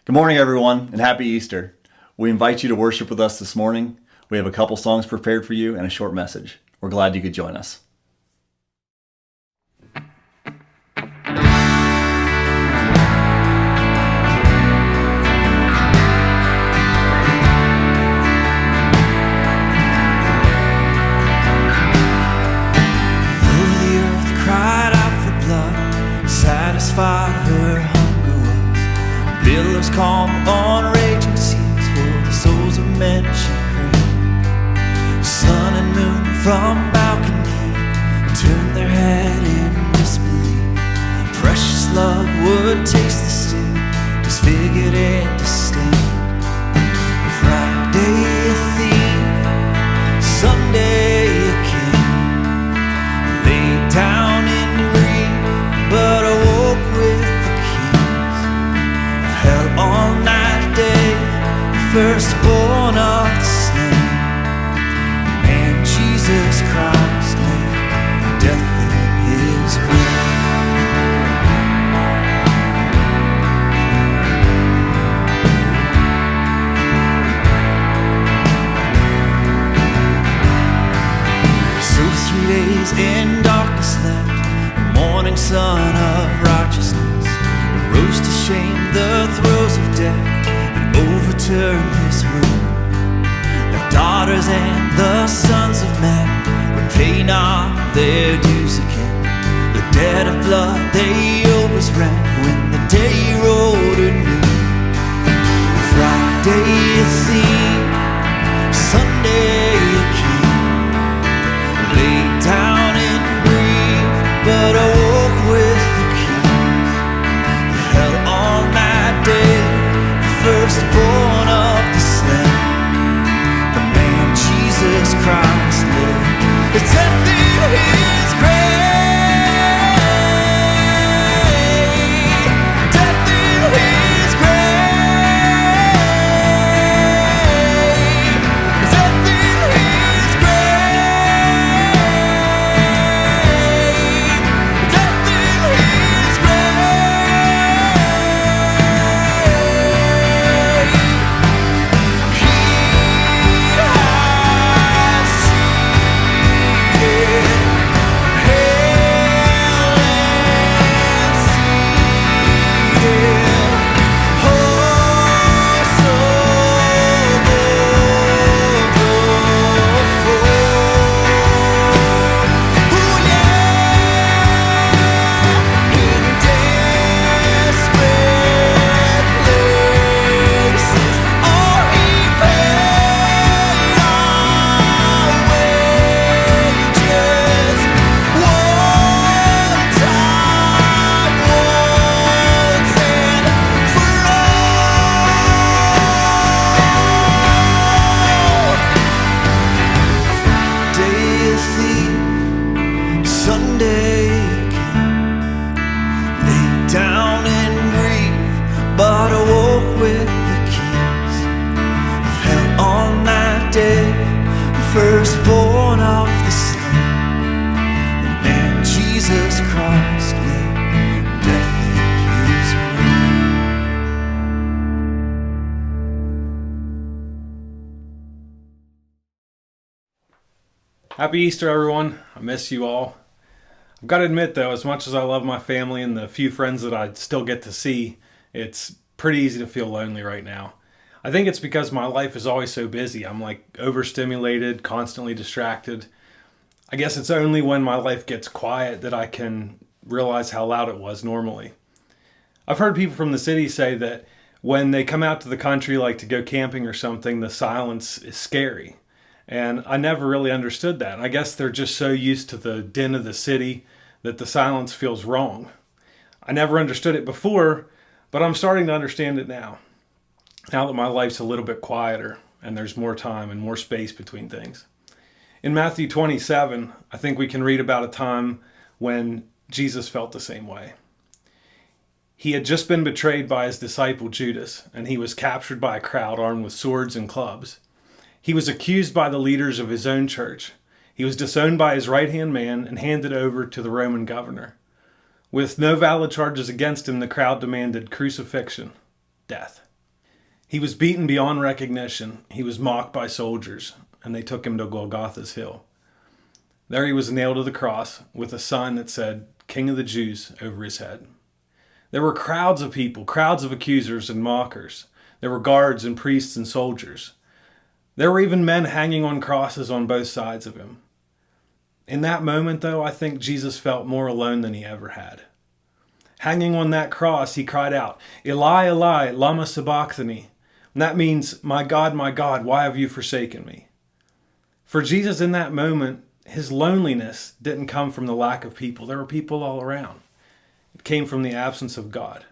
Good morning, everyone, and happy Easter. We invite you to worship with us this morning. We have a couple songs prepared for you and a short message. We're glad you could join us. Though the earth cried out for blood, satisfied her hunger was. Billows calm on raging seas, for the souls of men she prayed. Sun and moon from balcony turned their head in disbelief. Precious love would taste the sting, disfigured and disdained. Friday a thief, Sunday a king, laid down in grief, but awoke with the keys. Hell on that day, firstborn of the slain, and Jesus Christ lay death in his grave. So 3 days in darkness left, the morning sun of righteousness rose to shame the throes of death and overturn his rule. The daughters and the sons of men repay not their dues again. The debt of blood they owe was rent when the day rolled anew. Friday a thief, Sunday a king, laid down in grief, but awoke with the keys. Hell on that day, firstborn of the slain, the man Jesus Christ lived. The death in his grave, death in his grave, death in his grave, death in his grave. He has cheated hell and seated. Oh, so wonderful. Oh, yeah. In desperate places, oh, he paid our wages one time, once and for all. Day a thief, Sunday king, laid down in grief, but awoke with the keys of hell on that day, firstborn of the slain, the man Jesus Christ lay death in his grave. Happy Easter, everyone. I miss you all. I've got to admit, though, as much as I love my family and the few friends that I still get to see, it's pretty easy to feel lonely right now. I think it's because my life is always so busy. I'm like overstimulated, constantly distracted. I guess it's only when my life gets quiet that I can realize how loud it was normally. I've heard people from the city say that when they come out to the country, like to go camping or something, the silence is scary. And I never really understood that. I guess they're just so used to the din of the city that the silence feels wrong. I never understood it before, but I'm starting to understand it now. Now that my life's a little bit quieter and there's more time and more space between things. In Matthew 27, I think we can read about a time when Jesus felt the same way. He had just been betrayed by his disciple Judas, and he was captured by a crowd armed with swords and clubs. He was accused by the leaders of his own church. He was disowned by his right-hand man and handed over to the Roman governor. With no valid charges against him, the crowd demanded crucifixion, death. He was beaten beyond recognition. He was mocked by soldiers, and they took him to Golgotha's hill. There he was nailed to the cross with a sign that said, King of the Jews, over his head. There were crowds of people, crowds of accusers and mockers. There were guards and priests and soldiers. There were even men hanging on crosses on both sides of him. In that moment, though, I think Jesus felt more alone than he ever had. Hanging on that cross, he cried out, Eli, Eli, lama sabachthani. And that means, my God, why have you forsaken me? For Jesus in that moment, his loneliness didn't come from the lack of people. There were people all around. It came from the absence of God.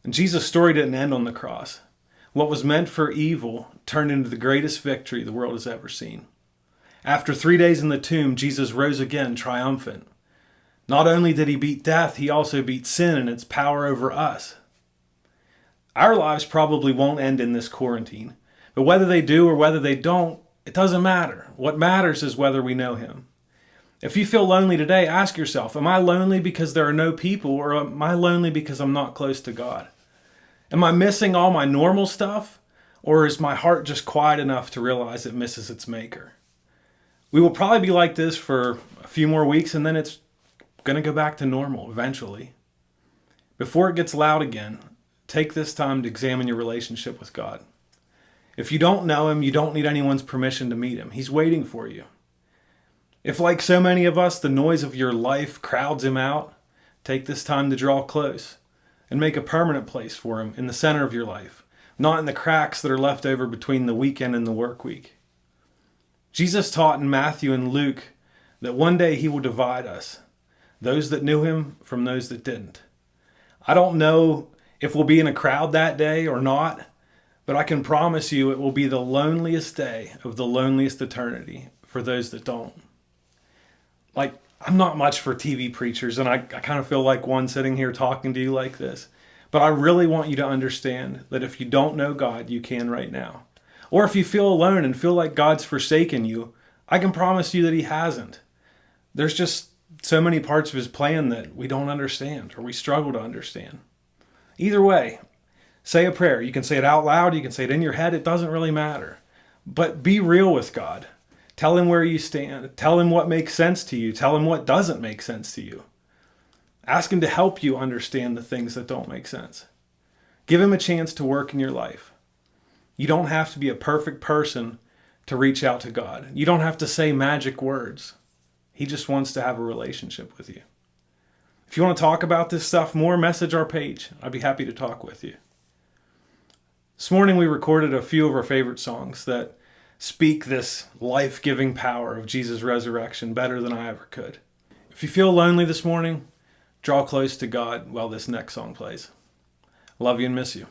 And Jesus' story didn't end on the cross. What was meant for evil turned into the greatest victory the world has ever seen. After 3 days in the tomb, Jesus rose again triumphant. Not only did he beat death, he also beat sin and its power over us. Our lives probably won't end in this quarantine, but whether they do or whether they don't, it doesn't matter. What matters is whether we know him. If you feel lonely today, ask yourself, am I lonely because there are no people, or am I lonely because I'm not close to God? Am I missing all my normal stuff, or is my heart just quiet enough to realize it misses its maker? We will probably be like this for a few more weeks, and then it's going to go back to normal eventually. Before it gets loud again, take this time to examine your relationship with God. If you don't know him, you don't need anyone's permission to meet him. He's waiting for you. If, like so many of us, the noise of your life crowds him out, take this time to draw close and make a permanent place for him in the center of your life, not in the cracks that are left over between the weekend and the work week. Jesus taught in Matthew and Luke that one day he will divide us, those that knew him from those that didn't. I don't know if we'll be in a crowd that day or not, but I can promise you it will be the loneliest day of the loneliest eternity for those that don't. Like, I'm not much for TV preachers, and I kind of feel like one sitting here talking to you like this. But I really want you to understand that if you don't know God, you can right now. Or if you feel alone and feel like God's forsaken you, I can promise you that he hasn't. There's just so many parts of his plan that we don't understand or we struggle to understand. Either way, say a prayer. You can say it out loud. You can say it in your head. It doesn't really matter. But be real with God. Tell him where you stand. Tell him what makes sense to you. Tell him what doesn't make sense to you. Ask him to help you understand the things that don't make sense. Give him a chance to work in your life. You don't have to be a perfect person to reach out to God. You don't have to say magic words. He just wants to have a relationship with you. If you want to talk about this stuff more, message our page. I'd be happy to talk with you. This morning we recorded a few of our favorite songs that speak this life-giving power of Jesus' resurrection better than I ever could. If you feel lonely this morning, draw close to God while this next song plays. I love you and miss you.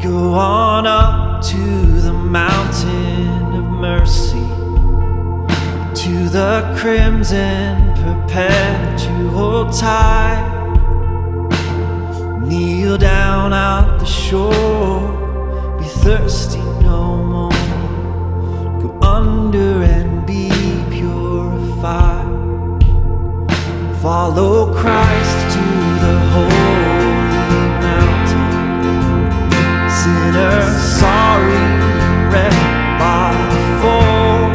Go on up to the mountain of mercy, to the crimson perpetual tide. Kneel down at the shore, be thirsty no more. Go under and be purified. Follow Christ to the holy mountain. Sinner, sorry, wrecked by the fall.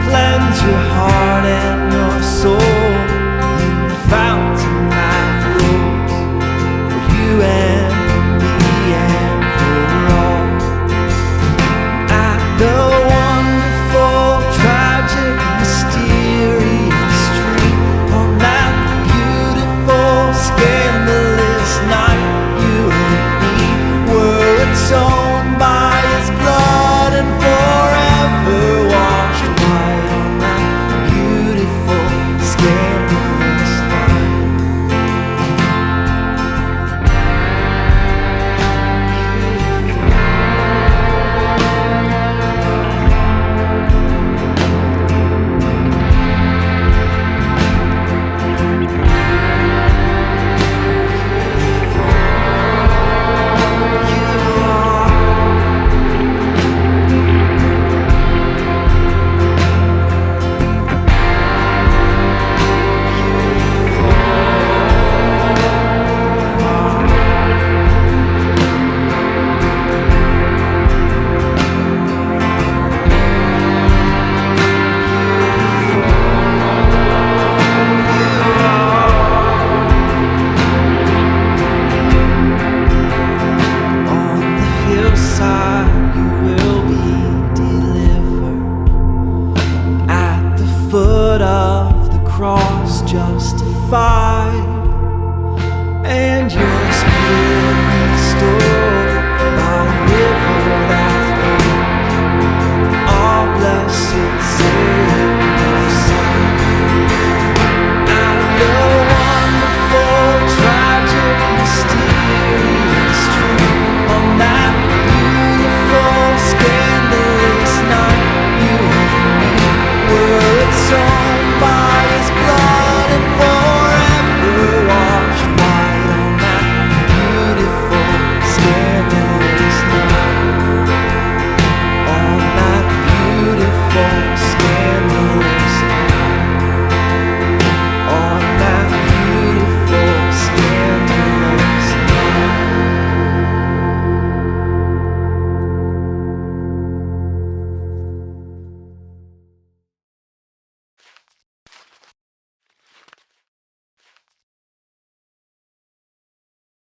Cleanse your heart and your soul in the fountain that flows for you and for me and for all. At the wonderful, tragic, mysterious stream, on that beautiful crucified, and you're